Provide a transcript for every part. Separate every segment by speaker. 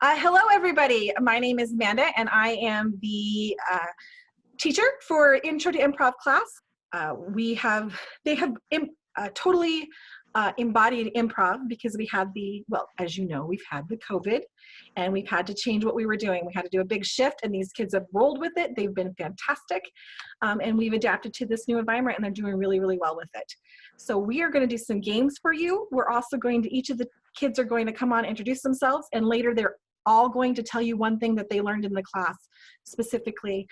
Speaker 1: Hello, everybody. My name is Amanda, and I am the teacher for Intro to Improv class. They have totally embodied improv because we had well, as you know, we've had the COVID, and we've had to change what we were doing. We had to do a big shift, and these kids have rolled with it. They've been fantastic, and we've adapted to this new environment, and they're doing really, really well with it. So we are going to do some games for you. We're also each of the kids are going to come on, introduce themselves, and later they're all going to tell you one thing that they learned in the class specifically.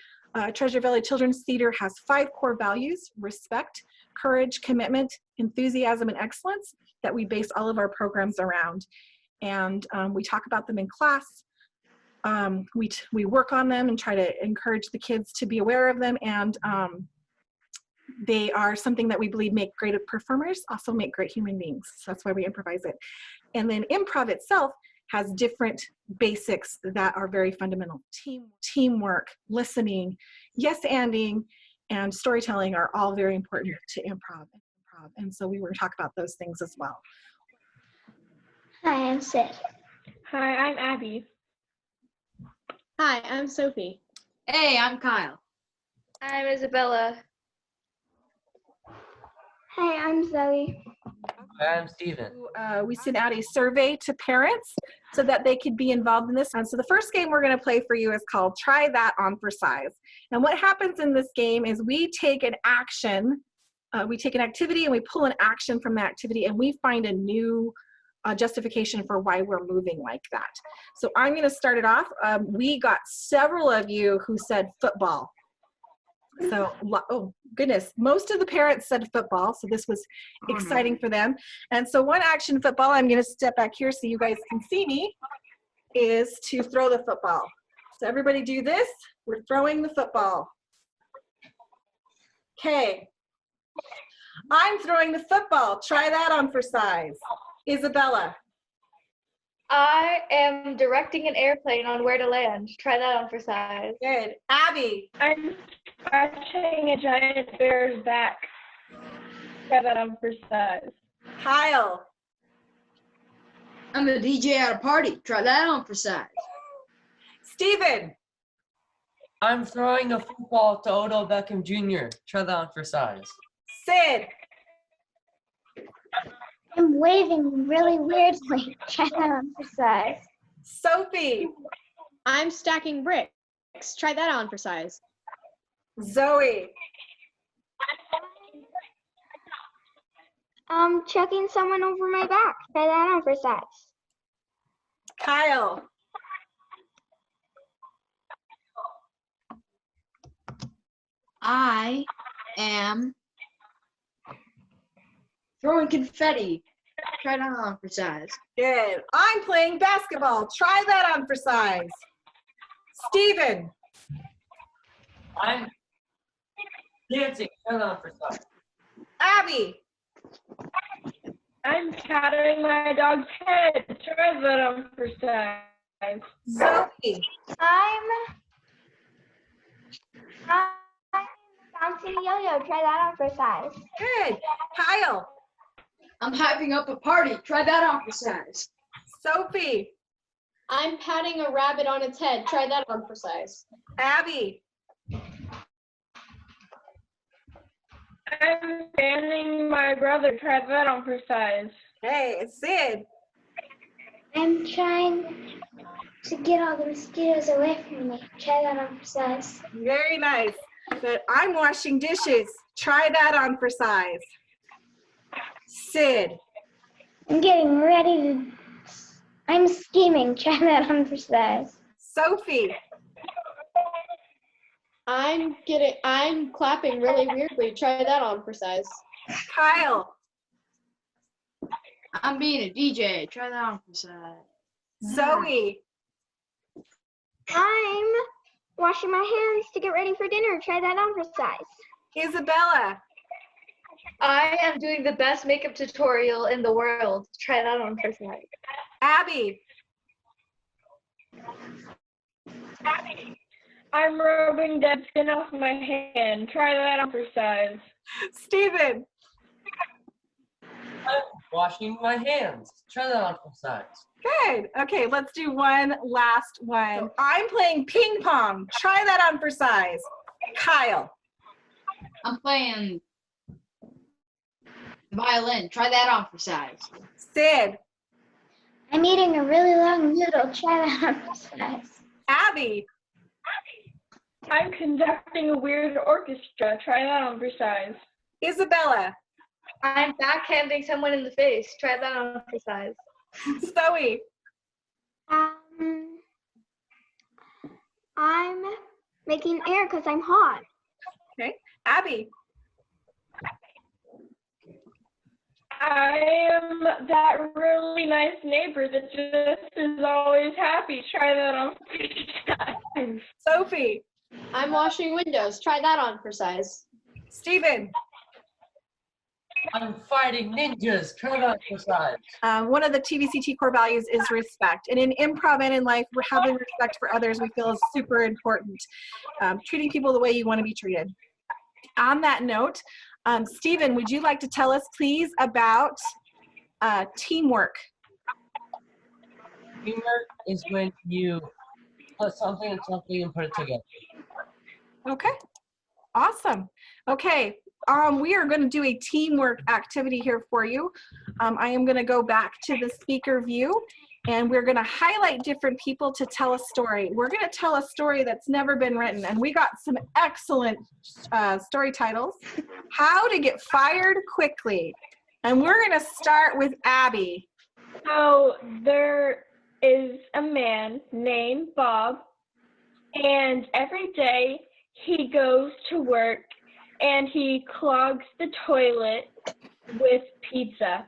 Speaker 1: Treasure Valley Children's Theater has 5 core values: respect, courage, commitment, enthusiasm, and excellence that we base all of our programs around. And we talk about them in class. We work on them and try to encourage the kids to be aware of them, and they are something that we believe make great performers, also make great human beings. So that's why we improvise it. And then improv itself has different basics that are very fundamental. Teamwork, listening, yes-anding, and storytelling are all very important to improv. And so we were going to talk about those things as well.
Speaker 2: Hi, I'm Sid.
Speaker 3: Hi, I'm Abby.
Speaker 4: Hi, I'm Sophie.
Speaker 5: Hey, I'm Kyle.
Speaker 6: I'm Isabella.
Speaker 2: Hi, I'm Zoe.
Speaker 7: Hi, I'm Steven.
Speaker 1: We sent out a survey to parents so that they could be involved in this. And so the first game we're going to play for you is called Try That On for Size. And what happens in this game is we take an action, we take an activity and we pull an action from that activity, and we find a new justification for why we're moving like that. So I'm going to start it off. We got several of you who said football. So, oh goodness, most of the parents said football, so this was exciting for them. And so one action football, I'm going to step back here so you guys can see me, is to throw the football. So everybody do this. We're throwing the football. Okay. I'm throwing the football. Try that on for size. Isabella.
Speaker 6: I am directing an airplane on where to land. Try that on for size.
Speaker 1: Good. Abby.
Speaker 3: I'm scratching a giant bear's back. Try that on for size.
Speaker 1: Kyle.
Speaker 5: I'm a DJ at a party. Try that on for size.
Speaker 1: Steven.
Speaker 7: I'm throwing a football to Odell Beckham Jr. Try that on for size.
Speaker 1: Sid.
Speaker 2: I'm waving really weirdly. Try that on for size.
Speaker 1: Sophie.
Speaker 4: I'm stacking bricks. Try that on for size.
Speaker 1: Zoe.
Speaker 2: I'm chucking someone over my back. Try that on for size.
Speaker 1: Kyle.
Speaker 5: I am throwing confetti. Try that on for size.
Speaker 1: Good. I'm playing basketball. Try that on for size. Steven.
Speaker 7: I'm dancing. Try that on for size.
Speaker 1: Abby.
Speaker 3: I'm patting my dog's head. Try that on for size.
Speaker 1: Zoe.
Speaker 2: I'm bouncing a yo-yo. Try that on for size.
Speaker 1: Good. Kyle.
Speaker 5: I'm hyping up a party. Try that on for size.
Speaker 1: Sophie.
Speaker 4: I'm patting a rabbit on its head. Try that on for size.
Speaker 1: Abby.
Speaker 3: I'm fanning my brother. Try that on for size.
Speaker 1: Hey, Sid.
Speaker 2: I'm trying to get all the mosquitoes away from me. Try that on for size.
Speaker 1: Very nice. But I'm washing dishes. Try that on for size. Sid.
Speaker 2: I'm getting ready to... I'm scheming. Try that on for size.
Speaker 1: Sophie.
Speaker 4: I'm clapping really weirdly. Try that on for size.
Speaker 1: Kyle.
Speaker 5: I'm being a DJ. Try that on for size.
Speaker 1: Zoe.
Speaker 2: I'm washing my hands to get ready for dinner. Try that on for size.
Speaker 1: Isabella.
Speaker 6: I am doing the best makeup tutorial in the world. Try that on for size.
Speaker 1: Abby.
Speaker 3: I'm rubbing dead skin off my hand. Try that on for size.
Speaker 1: Steven.
Speaker 7: I'm washing my hands. Try that on for size.
Speaker 1: Good. Okay, let's do one last one. I'm playing ping pong. Try that on for size. Kyle.
Speaker 5: I'm playing violin. Try that on for size.
Speaker 1: Sid.
Speaker 2: I'm eating a really long noodle. Try that on for size.
Speaker 1: Abby.
Speaker 3: I'm conducting a weird orchestra. Try that on for size.
Speaker 1: Isabella.
Speaker 6: I'm backhanding someone in the face. Try that on for size.
Speaker 1: Zoe.
Speaker 2: I'm making air because I'm hot.
Speaker 1: Okay. Abby.
Speaker 3: I am that really nice neighbor that just is always happy. Try that on for size.
Speaker 1: Sophie.
Speaker 4: I'm washing windows. Try that on for size.
Speaker 1: Stephen.
Speaker 7: I'm fighting ninjas. Try that on for size.
Speaker 1: One of the TVCT core values is respect. And in improv and in life, we're having respect for others we feel is super important. Treating people the way you want to be treated. On that note, Stephen, would you like to tell us, please, about teamwork?
Speaker 7: Teamwork is when you put something and something and put it together.
Speaker 1: Okay, awesome. Okay, we are going to do a teamwork activity here for you. I am going to go back to the speaker view, and we're going to highlight different people to tell a story. We're going to tell a story that's never been written, and we got some excellent story titles. How to Get Fired Quickly. And we're going to start with Abby.
Speaker 3: So there is a man named Bob, and every day he goes to work and he clogs the toilet with pizza.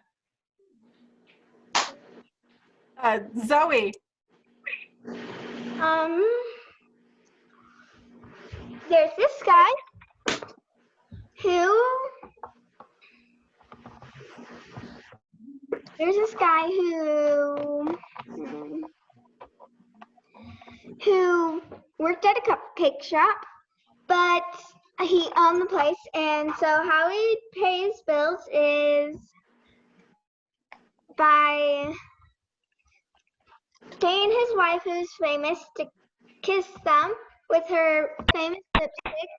Speaker 1: Zoe.
Speaker 2: There's this guy who worked at a cupcake shop, but he owned the place, and so how he pays bills is by paying his wife, who's famous, to kiss them with her famous lipstick,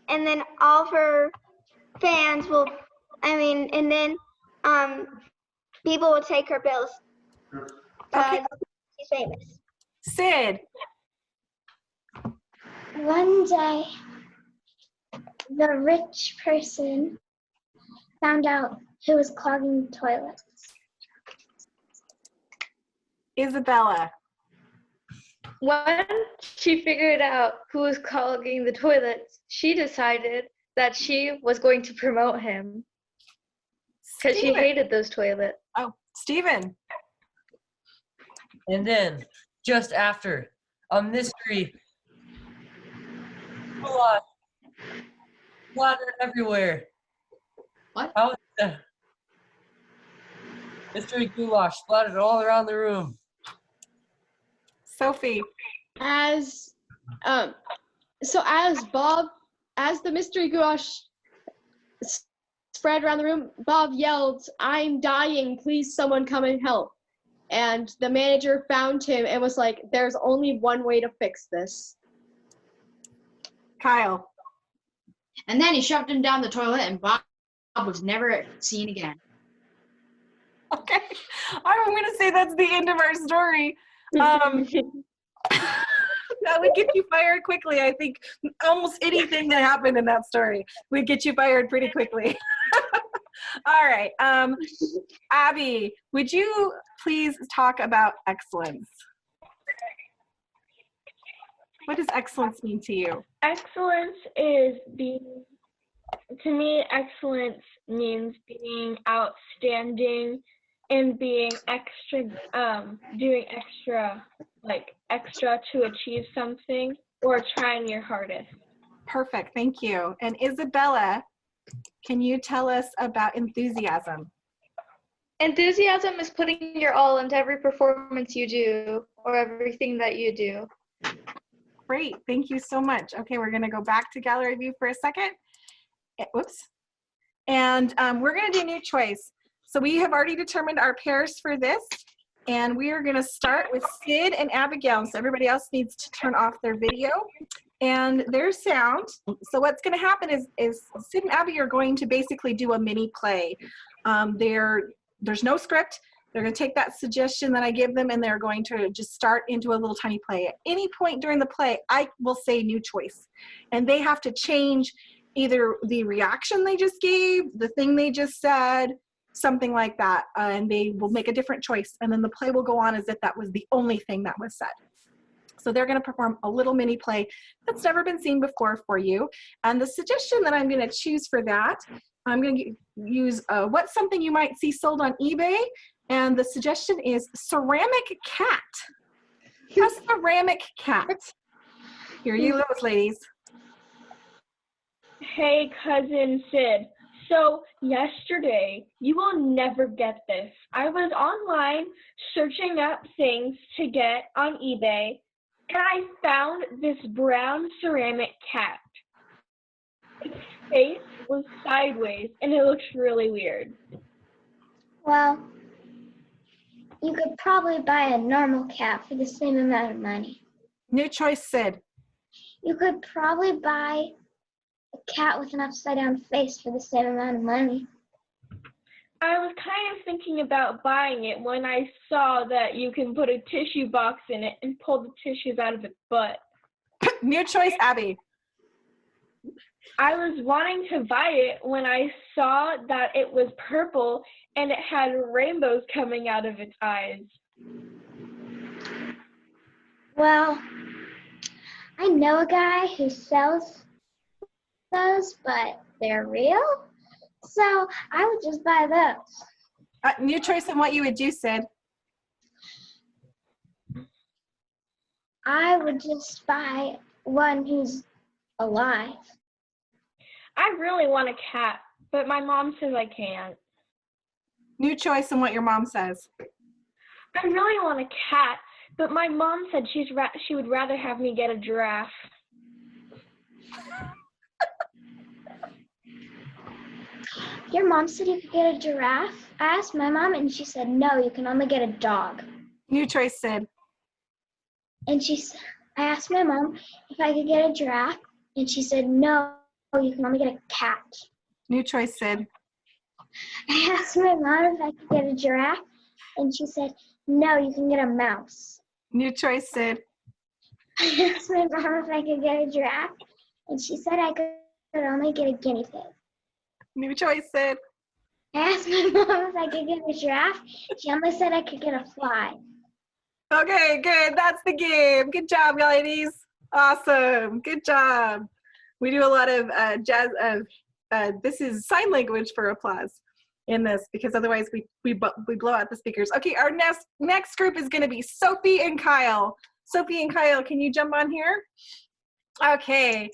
Speaker 2: and then all of her fans will, and then people will take her bills.
Speaker 1: Okay.
Speaker 2: She's famous.
Speaker 1: Sid.
Speaker 2: One day, the rich person found out who was clogging toilets.
Speaker 1: Isabella.
Speaker 6: When she figured out who was clogging the toilets, she decided that she was going to promote him because she hated those toilets.
Speaker 1: Oh, Stephen.
Speaker 7: And then, just after, a mystery goulash splattered everywhere.
Speaker 5: What?
Speaker 7: How is that? Mystery goulash splattered all around the room.
Speaker 1: Sophie.
Speaker 4: As the mystery goulash spread around the room, Bob yelled, "I'm dying, please someone come and help." And the manager found him and was like, "There's only one way to fix this."
Speaker 1: Kyle.
Speaker 5: And then he shoved him down the toilet, and Bob was never seen again.
Speaker 1: Okay, I'm going to say that's the end of our story. That would get you fired quickly. I think almost anything that happened in that story would get you fired pretty quickly. All right, Abby, would you please talk about excellence? What does excellence mean to you?
Speaker 3: Excellence is to me, excellence means being outstanding and being extra, doing extra to achieve something or trying your hardest.
Speaker 1: Perfect, thank you. And Isabella, can you tell us about enthusiasm?
Speaker 6: Enthusiasm is putting your all into every performance you do or everything that you do.
Speaker 1: Great, thank you so much. Okay, we're gonna go back to gallery view for a second. Whoops. And we're gonna do a new choice. So we have already determined our pairs for this. And we are going to start with Sid and Abigail. So everybody else needs to turn off their video and their sound. So what's going to happen is Sid and Abby are going to basically do a mini play. There's no script. They're going to take that suggestion that I give them and they're going to just start into a little tiny play. At any point during the play, I will say new choice. And they have to change either the reaction they just gave, the thing they just said, something like that, and they will make a different choice, and then the play will go on as if that was the only thing that was said. So they're going to perform a little mini play that's never been seen before for you, and the suggestion that I'm going to choose for that, I'm going to use what's something you might see sold on eBay, and the suggestion is ceramic cat. A ceramic cat. Here you go, ladies.
Speaker 3: Hey, cousin Sid. So yesterday, you will never get this. I was online searching up things to get on eBay, and I found this brown ceramic cat. Its face was sideways, and it looks really weird.
Speaker 2: Well, you could probably buy a normal cat for the same amount of money.
Speaker 1: New choice, Sid.
Speaker 2: You could probably buy a cat with an upside-down face for the same amount of money.
Speaker 3: I was kind of thinking about buying it when I saw that you can put a tissue box in it and pull the tissues out of its butt.
Speaker 1: New choice, Abby.
Speaker 3: I was wanting to buy it when I saw that it was purple and it had rainbows coming out of its eyes.
Speaker 2: Well, I know a guy who sells those, but they're real, so I would just buy those.
Speaker 1: New choice on what you would do, Sid.
Speaker 2: I would just buy one who's alive.
Speaker 3: I really want a cat, but my mom says I can't.
Speaker 1: New choice on what your mom says.
Speaker 3: I really want a cat, but my mom said she would rather have me get a giraffe.
Speaker 2: Your mom said you could get a giraffe? I asked my mom and she said, no, you can only get a dog.
Speaker 1: New choice, Sid.
Speaker 2: And I asked my mom if I could get a giraffe and she said, no, you can only get a cat.
Speaker 1: New choice, Sid.
Speaker 2: I asked my mom if I could get a giraffe and she said, no, you can get a mouse.
Speaker 1: New choice, Sid.
Speaker 2: I asked my mom if I could get a giraffe and she said I could only get a guinea pig.
Speaker 1: New choice, Sid.
Speaker 2: I asked my mom if I could get a giraffe. She only said I could get a fly.
Speaker 1: Okay, good. That's the game. Good job, ladies. Awesome. Good job. We do a lot of this is sign language for applause in this, because otherwise we blow out the speakers. Okay, our next group is going to be Sophie and Kyle. Sophie and Kyle, can you jump on here? Okay.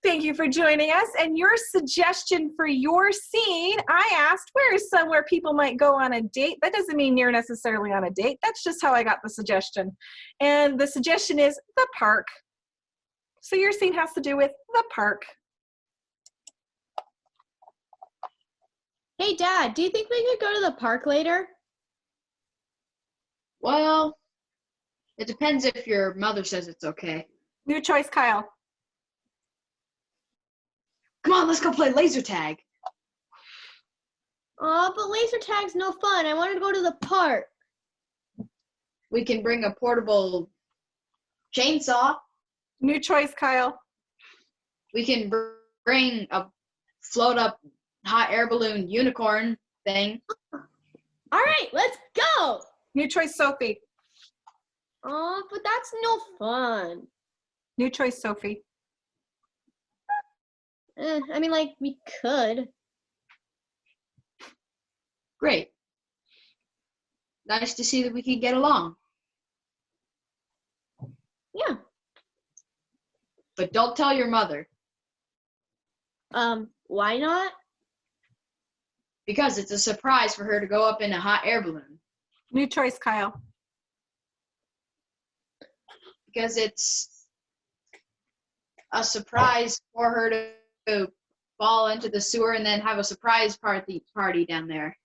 Speaker 1: Thank you for joining us. And your suggestion for your scene, I asked, where is somewhere people might go on a date? That doesn't mean you're necessarily on a date. That's just how I got the suggestion. And the suggestion is the park. So your scene has to do with the park.
Speaker 4: Hey, Dad, do you think we could go to the park later?
Speaker 5: Well, it depends if your mother says it's okay.
Speaker 1: New choice, Kyle.
Speaker 5: Come on, let's go play laser tag.
Speaker 4: Aw, but laser tag's no fun. I wanted to go to the park.
Speaker 5: We can bring a portable chainsaw.
Speaker 1: New choice, Kyle.
Speaker 5: We can bring a float up hot air balloon unicorn thing.
Speaker 4: All right, let's go.
Speaker 1: New choice, Sophie.
Speaker 4: Aw, but that's no fun.
Speaker 1: New choice, Sophie.
Speaker 4: I mean, like, we could.
Speaker 5: Great. Nice to see that we can get along.
Speaker 4: Yeah.
Speaker 5: But don't tell your mother.
Speaker 4: Why not?
Speaker 5: Because it's a surprise for her to go up in a hot air balloon.
Speaker 1: New choice, Kyle.
Speaker 5: Because it's a surprise for her to fall into the sewer and then have a surprise party down there.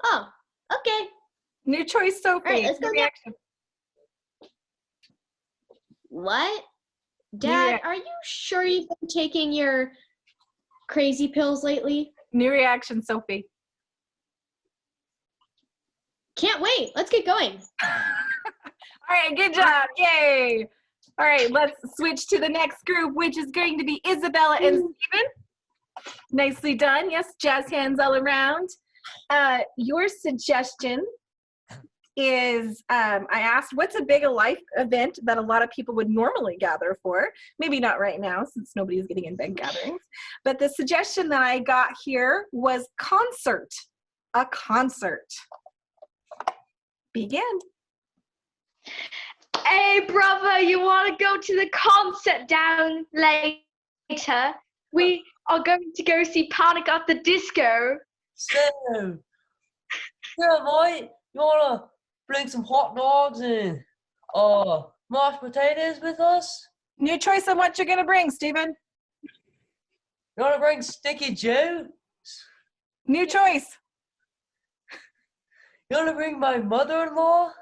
Speaker 4: Oh, okay.
Speaker 1: New choice, Sophie.
Speaker 4: All right, let's go
Speaker 1: New
Speaker 4: now.
Speaker 1: reaction.
Speaker 4: What?
Speaker 1: New
Speaker 4: Dad,
Speaker 1: rea-
Speaker 4: are you sure you've been taking your crazy pills lately?
Speaker 1: New reaction, Sophie.
Speaker 4: Can't wait. Let's get going.
Speaker 1: All right, good job. Yay. All right, let's switch to the next group, which is going to be Isabella and Stephen. Nicely done. Yes, jazz hands all around. Your suggestion is, I asked, what's a big life event that a lot of people would normally gather for? Maybe not right now, since nobody's getting in big gatherings. But the suggestion that I got here was concert. A concert. Begin.
Speaker 6: Hey, brother, you want to go to the concert down later? We are going to go see Panic at the Disco.
Speaker 7: So, yeah, mate, you wanna bring some hot dogs and mashed potatoes with us?
Speaker 1: New choice on what you're gonna bring, Stephen.
Speaker 7: You wanna bring Sticky Joe?
Speaker 1: New choice.
Speaker 7: You wanna bring my mother-in-law?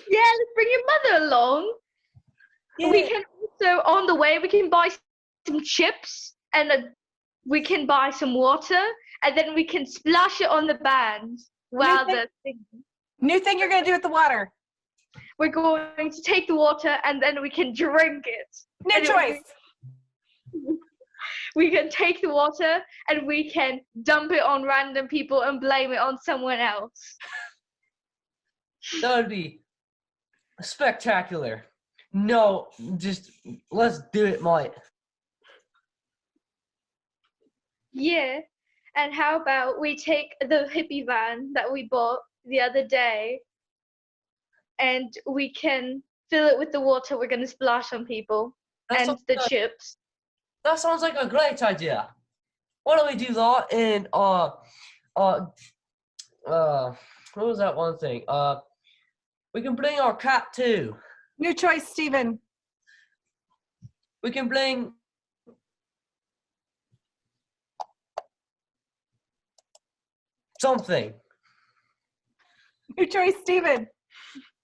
Speaker 6: Yeah, let's bring your mother along.
Speaker 7: Yeah.
Speaker 6: We can also, on the way, we can buy some chips and we can buy some water and then we can splash it on the band while they're singing.
Speaker 1: New thing you're gonna do with the water.
Speaker 6: We're going to take the water and then we can drink it.
Speaker 1: New
Speaker 6: And
Speaker 1: choice.
Speaker 6: We can take the water and we can dump it on random people and blame it on someone else.
Speaker 7: That would be spectacular. No, just let's do it, mate.
Speaker 6: Yeah. And how about we take the hippie van that we bought the other day and we can fill it with the water we're going to splash on people and the chips.
Speaker 7: That sounds like a great idea. Why don't we do that in what was that one thing? We can bring our cat too.
Speaker 1: New choice, Stephen.
Speaker 7: We can bring something.
Speaker 1: New choice, Stephen.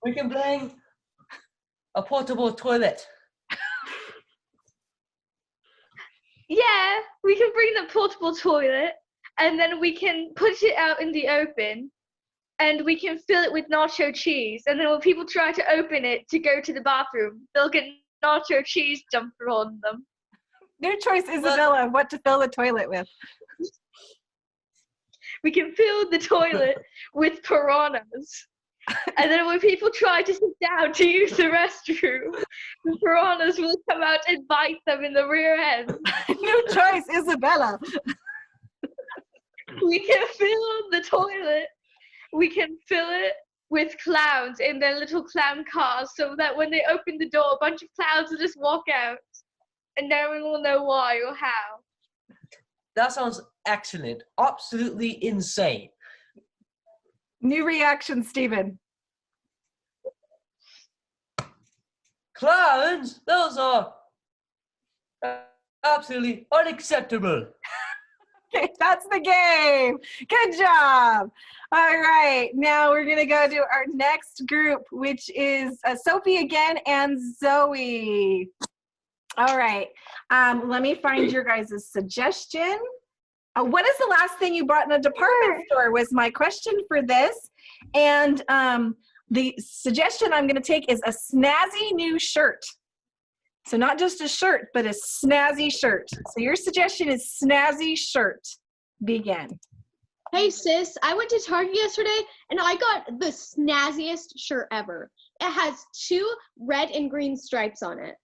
Speaker 7: We can bring a portable toilet.
Speaker 6: Yeah, we can bring the portable toilet and then we can put it out in the open and we can fill it with nacho cheese. And then when people try to open it to go to the bathroom, they'll get nacho cheese dumped on them.
Speaker 1: New choice, Isabella. What to fill the toilet with?
Speaker 6: We can fill the toilet with piranhas. And then when people try to sit down to use the restroom, the piranhas will come out and bite them in the rear end.
Speaker 1: New choice, Isabella.
Speaker 6: We can fill the toilet. We can fill it with clowns in their little clown cars so that when they open the door, a bunch of clowns will just walk out and no one will know why or how.
Speaker 7: That sounds excellent. Absolutely insane.
Speaker 1: New reaction, Stephen.
Speaker 7: Clowns? Those are absolutely unacceptable.
Speaker 1: Okay, that's the game. Good job. All right, now we're gonna go to our next group, which is Sophie again and Zoe. All right, let me find your guys' suggestion. What is the last thing you bought in a department store was my question for this. And the suggestion I'm gonna take is a snazzy new shirt. So not just a shirt, but a snazzy shirt. So your suggestion is snazzy shirt. Begin.
Speaker 4: Hey sis, I went to Target yesterday and I got the snazziest shirt ever. It has 2 red and green stripes on it.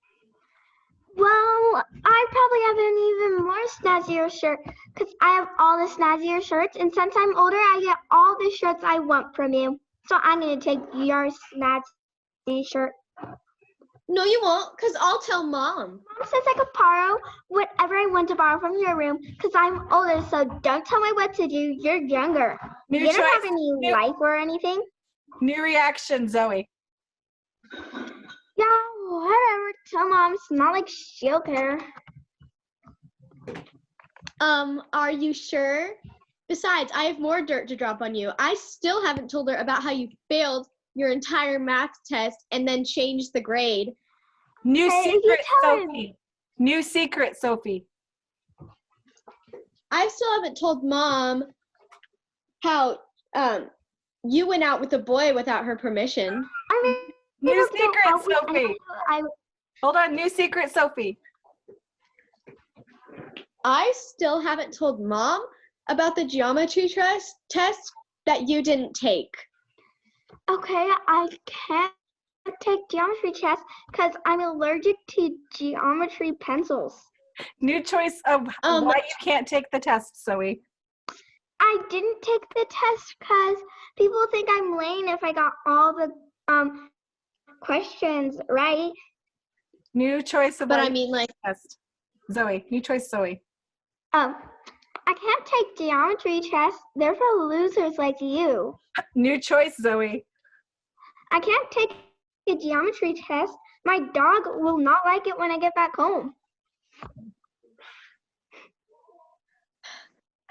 Speaker 2: Well, I probably have an even more snazzier shirt because I have all the snazzier shirts. And since I'm older, I get all the shirts I want from you. So I'm going to take your snazzy shirt.
Speaker 4: No, you won't, because I'll tell Mom.
Speaker 2: Mom says I could borrow whatever I want to borrow from your room because I'm older, so don't tell me what to do. You're younger.
Speaker 1: New
Speaker 2: You don't
Speaker 1: choice.
Speaker 2: have any life or anything.
Speaker 1: New reaction, Zoe.
Speaker 2: Yeah, whatever. Tell Mom. It's not like she'll care.
Speaker 4: Are you sure? Besides, I have more dirt to drop on you. I still haven't told her about how you failed your entire math test and then changed the grade.
Speaker 1: New
Speaker 2: Hey, you
Speaker 1: secret,
Speaker 2: tell him.
Speaker 1: Sophie. New secret, Sophie.
Speaker 4: I still haven't told Mom how you went out with a boy without her permission.
Speaker 2: I mean,
Speaker 1: New
Speaker 2: able to go
Speaker 1: secret,
Speaker 2: out with
Speaker 1: Sophie.
Speaker 2: anyone
Speaker 1: Hold on, new secret, Sophie.
Speaker 4: I still haven't told Mom about the geometry test that you didn't take.
Speaker 2: Okay, I can't take geometry tests because I'm allergic to geometry pencils.
Speaker 1: New choice of why you can't take the test, Zoe.
Speaker 2: I didn't take the test because people think I'm lame if I got all the questions right.
Speaker 1: New choice of
Speaker 4: But
Speaker 1: why
Speaker 4: I mean, like,
Speaker 1: test. Zoe, new choice, Zoe.
Speaker 2: I can't take geometry tests. They're for losers like you.
Speaker 1: New choice, Zoe.
Speaker 2: I can't take a geometry test. My dog will not like it when I get back home.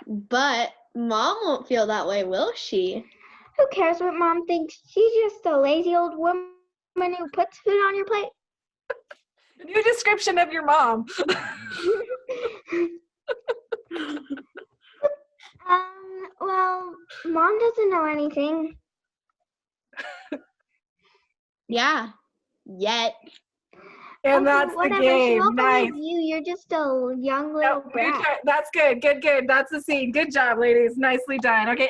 Speaker 4: but Mom won't feel that way, will she?
Speaker 2: Who cares what Mom thinks? She's just a lazy old woman who puts food on your plate.
Speaker 1: New description of your mom.
Speaker 2: Well, Mom doesn't know anything.
Speaker 4: Yeah, yet.
Speaker 1: And
Speaker 2: Okay,
Speaker 1: that's the
Speaker 2: whatever. She
Speaker 1: game.
Speaker 2: won't
Speaker 1: Nice.
Speaker 2: believe you. You're just a young little brat.
Speaker 1: That's good. Good. That's the scene. Good job, ladies. Nicely done. Okay,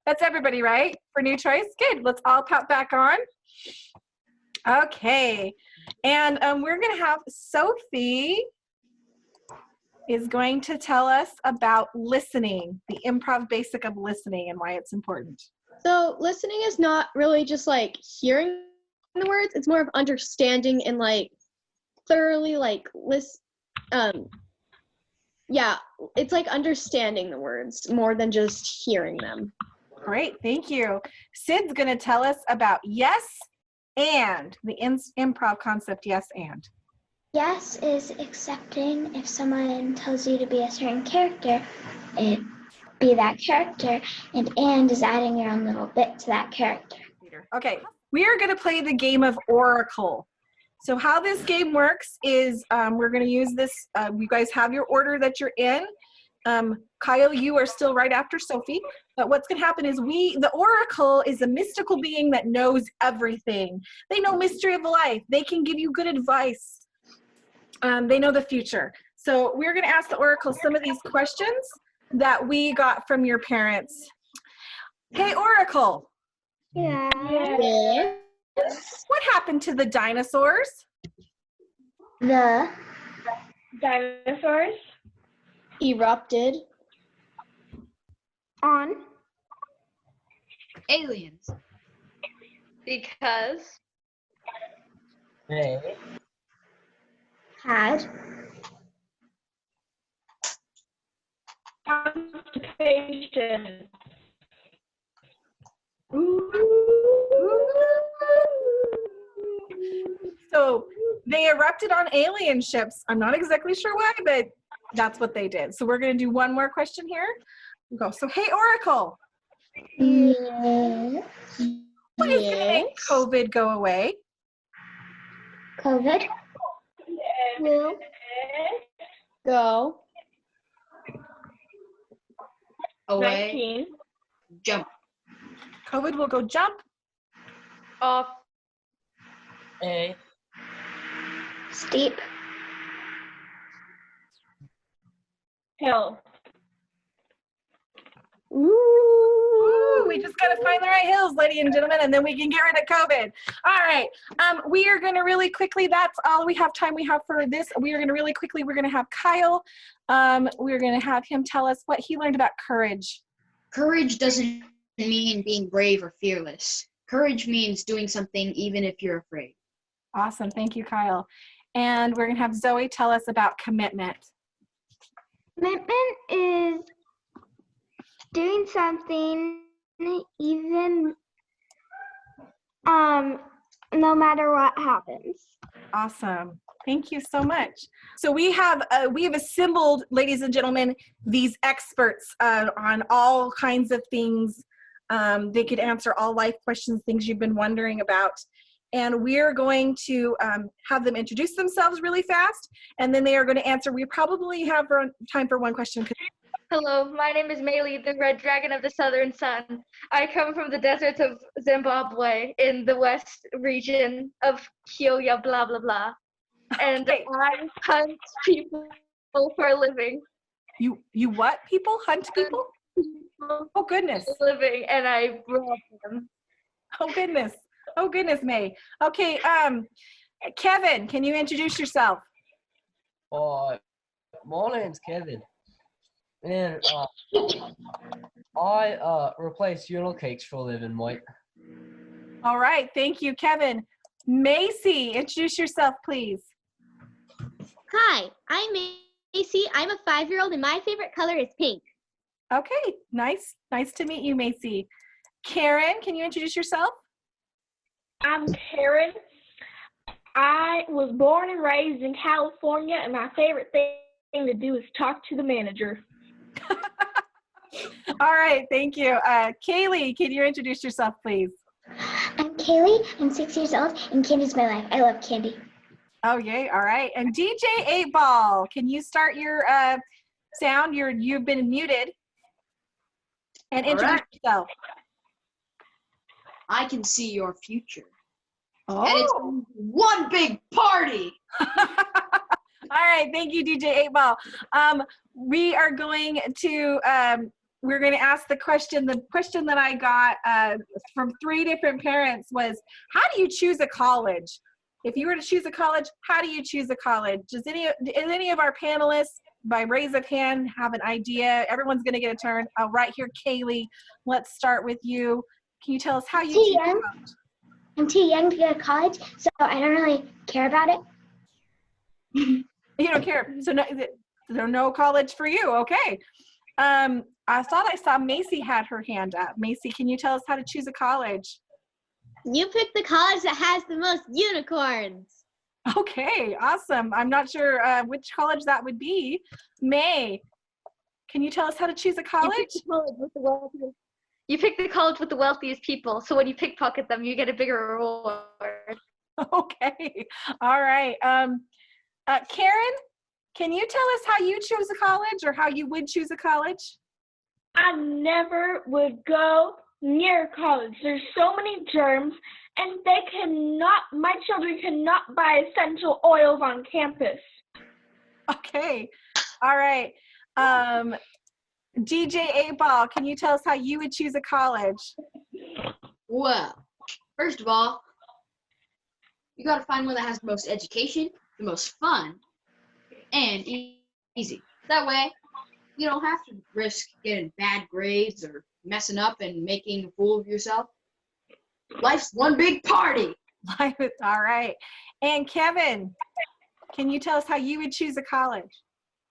Speaker 1: that's everybody, right? For new choice? Good. Let's all pop back on. Okay. And we're going to have Sophie is going to tell us about listening, the improv basic of listening and why it's important.
Speaker 4: So listening is not really just like hearing the words, it's more of understanding and like thoroughly like it's like understanding the words more than just hearing them.
Speaker 1: Great, thank you. Sid's going to tell us about yes and, the improv concept yes and.
Speaker 8: Yes is accepting if someone tells you to be a certain character, be that character, and is adding your own little bit to that character.
Speaker 1: Okay, we are going to play the game of Oracle. So how this game works is we're going to use this, you guys have your order that you're in. Kyle, you are still right after Sophie, but what's going to happen is the Oracle is a mystical being that knows everything. They know mystery of life. They can give you good advice. They know the future. So we're going to ask the Oracle some of these questions that we got from your parents. Hey, Oracle.
Speaker 2: Yeah.
Speaker 1: What happened to the dinosaurs?
Speaker 8: The
Speaker 3: Dinosaurs?
Speaker 4: Erupted.
Speaker 2: On.
Speaker 5: Aliens.
Speaker 6: Because
Speaker 7: They
Speaker 8: had
Speaker 3: Constipation.
Speaker 1: So they erupted on alien ships. I'm not exactly sure why, but that's what they did. So we're going to do one more question here. Go. So, hey, Oracle.
Speaker 8: yes.
Speaker 1: What is going to make COVID go away?
Speaker 8: COVID.
Speaker 2: Will.
Speaker 4: Go.
Speaker 5: Away.
Speaker 3: 19.
Speaker 5: Jump.
Speaker 1: COVID will go jump.
Speaker 6: off.
Speaker 7: A
Speaker 8: Steep.
Speaker 3: Hill.
Speaker 1: Ooh, we just got to find the right hills, ladies and gentlemen, and then we can get rid of COVID. All right. We are going to really quickly, that's all we have time we have for this. We are going to really quickly, we're going to have Kyle. We're going to have him tell us what he learned about courage.
Speaker 5: Courage doesn't mean being brave or fearless. Courage means doing something even if you're afraid.
Speaker 1: Awesome. Thank you, Kyle. And we're going to have Zoe tell us about commitment.
Speaker 2: Commitment is doing something even no matter what happens.
Speaker 1: Awesome. Thank you so much. So we have assembled, ladies and gentlemen, these experts on all kinds of things. They could answer all life questions, things you've been wondering about. And we're going to have them introduce themselves really fast, and then they are going to answer. We probably have time for one question.
Speaker 6: Hello, my name is Maylee, the Red Dragon of the Southern Sun. I come from the deserts of Zimbabwe in the west region of Kyoya, blah, blah, blah. And
Speaker 1: Okay.
Speaker 6: I hunt people for a living.
Speaker 1: You what? People? Hunt people? Oh, goodness.
Speaker 6: For a living, and I rob them.
Speaker 1: Oh, goodness. Oh, goodness, May. Okay, Kevin, can you introduce yourself?
Speaker 7: My name's Kevin. And I replace urinal cakes for a living, mate.
Speaker 1: All right, thank you, Kevin. Macy, introduce yourself, please.
Speaker 9: Hi, I'm Macy. I'm a 5-year-old and my favorite color is pink.
Speaker 1: Okay, nice to meet you, Macy. Karen, can you introduce yourself?
Speaker 3: I'm Karen. I was born and raised in California, and my favorite thing to do is talk to the manager.
Speaker 1: All right, thank you. Kaylee, can you introduce yourself, please?
Speaker 8: I'm Kaylee. I'm 6 years old, and candy's my life. I love candy.
Speaker 1: Oh, yay. All right. And DJ 8Ball, can you start your sound? You've been muted. And introduce yourself.
Speaker 5: I can see your future.
Speaker 1: Oh.
Speaker 5: And it's one big party.
Speaker 1: All right. Thank you, DJ 8Ball. We are going to we're going to ask the question. The question that I got from 3 different parents was, how do you choose a college? If you were to choose a college, how do you choose a college? Does any of our panelists, by raise of hand, have an idea? Everyone's going to get a turn. Right here, Kaylee, let's start with you. Can you tell us how you choose a college?
Speaker 8: I'm too young to go to college, so I don't really care about it.
Speaker 1: You don't care. So no college for you. Okay. I thought I saw Macy had her hand up. Macy, can you tell us how to choose a college?
Speaker 9: You pick the college that has the most unicorns.
Speaker 1: Okay, awesome. I'm not sure which college that would be. May, can you tell us how to choose a college?
Speaker 6: You pick the college with the wealthiest people, so when you pickpocket them, you get a bigger reward.
Speaker 1: Okay, all right. Karen, can you tell us how you choose a college or how you would choose a college?
Speaker 3: I never would go near college. There's so many germs, and my children cannot buy essential oils on campus.
Speaker 1: Okay, all right. DJ 8Ball, can you tell us how you would choose a college?
Speaker 5: Well, first of all, you got to find one that has the most education, the most fun, and easy. That way, you don't have to risk getting bad grades or messing up and making a fool of yourself. Life's one big party.
Speaker 1: All right. And Kevin, can you tell us how you would choose a college?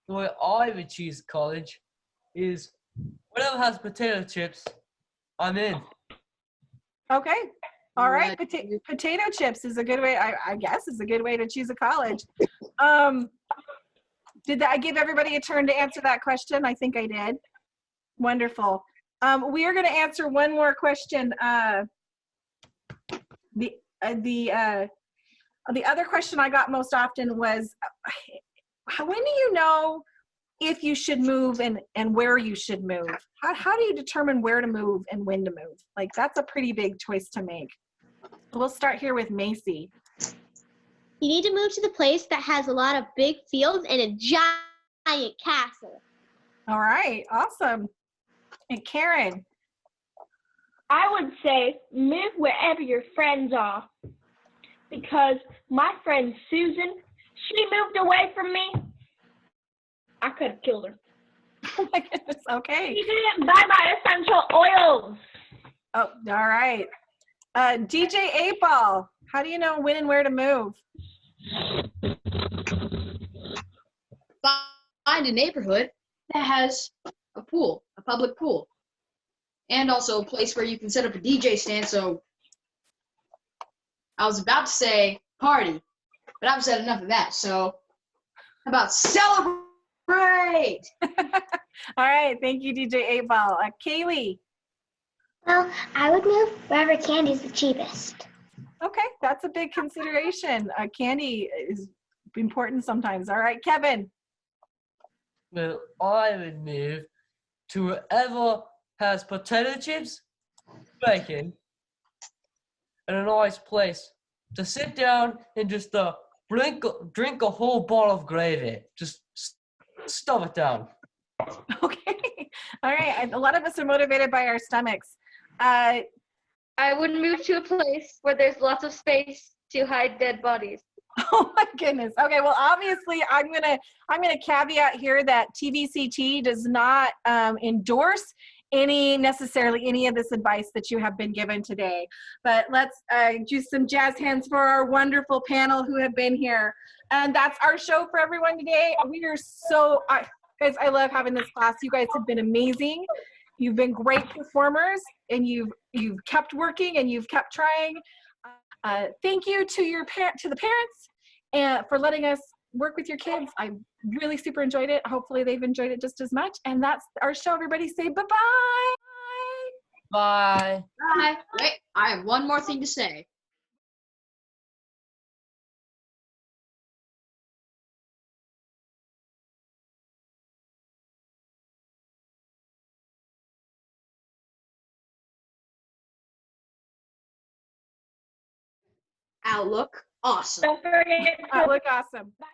Speaker 7: The way I would choose college is whatever has potato chips, I'm in.
Speaker 1: Okay. All right. Potato chips is a good way, I guess, is a good way to choose a college. Did I give everybody a turn to answer that question? I think I did. Wonderful. We are going to answer one more question. The other question I got most often was, when do you know if you should move and where you should move? How do you determine where to move and when to move? Like, that's a pretty big choice to make. We'll start here with Macy.
Speaker 9: You need to move to the place that has a lot of big fields and a giant castle.
Speaker 1: All right, awesome. And Karen?
Speaker 3: I would say move wherever your friends are, because my friend Susan, she moved away from me. I could have killed her.
Speaker 1: Oh my goodness, okay.
Speaker 3: She didn't buy my essential oils.
Speaker 1: Oh, all right. DJ 8Ball, how do you know when and where to move?
Speaker 5: Find a neighborhood that has a pool, a public pool, and also a place where you can set up a DJ stand so I was about to say party, but I've said enough of that. So, how about celebrate?
Speaker 1: All right, thank you, DJ 8-Ball. Kaylee.
Speaker 8: Well, I would move wherever candy's the cheapest.
Speaker 1: Okay, that's a big consideration. Candy is important sometimes. All right, Kevin.
Speaker 7: Well, I would move to wherever has potato chips, bacon, and a nice place to sit down and just drink a whole bottle of gravy. Just stuff it down.
Speaker 1: Okay. All right. A lot of us are motivated by our stomachs.
Speaker 6: I would move to a place where there's lots of space to hide dead bodies.
Speaker 1: Oh my goodness. Okay. Well, obviously, I'm gonna caveat here that TVCT does not endorse necessarily any of this advice that you have been given today. But let's do some jazz hands for our wonderful panel who have been here. And that's our show for everyone today. We are guys, I love having this class. You guys have been amazing. You've been great performers, and you've kept working and you've kept trying. Thank you to the parents and for letting us work with your kids. I really super enjoyed it. Hopefully they've enjoyed it just as much. And that's our show. Everybody say bye-bye.
Speaker 7: Bye.
Speaker 5: Bye. Wait, I have one more thing to say. Outlook, awesome.
Speaker 3: Don't forget to
Speaker 1: Look awesome. Bye.